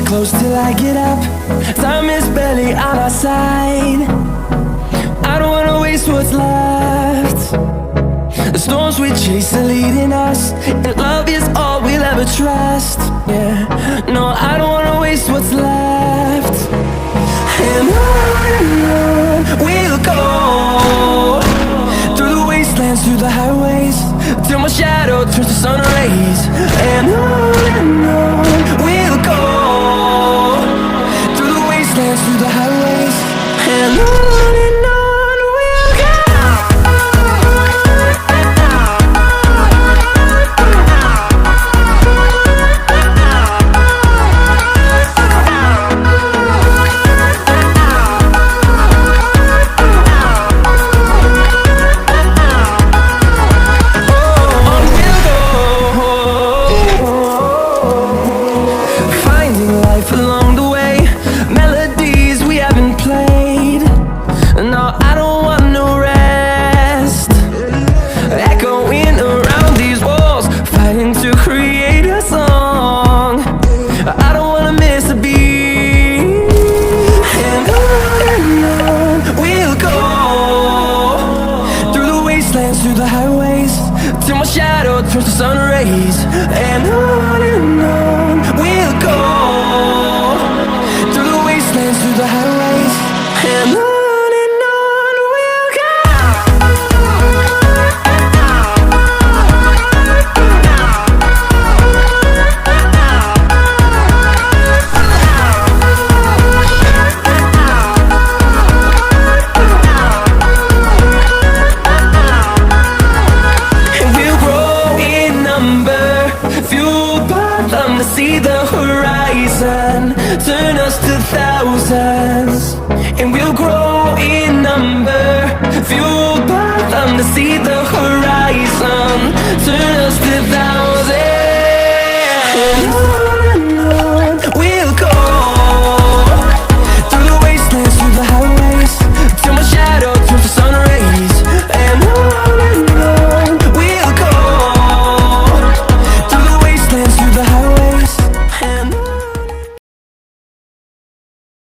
close till I get up. Time is barely on our side. I don't wanna waste what's left. The storms we chase are leading us, and love is all we'll ever trust. Yeah, no, I don't wanna waste what's left. And on we'll go, through the wastelands, through the highways, till my shadow turns to sun rays. And on we'll go, through the wastelands, through the highways, and on we'll go. Through the highways, till my shadow turns to sun rays. And on we'll go, through the wastelands, through the highways, and on we'll go. See the horizon, turn us to thousands, and we'll grow in number, fueled by them to see the horizon, turn us to thousands.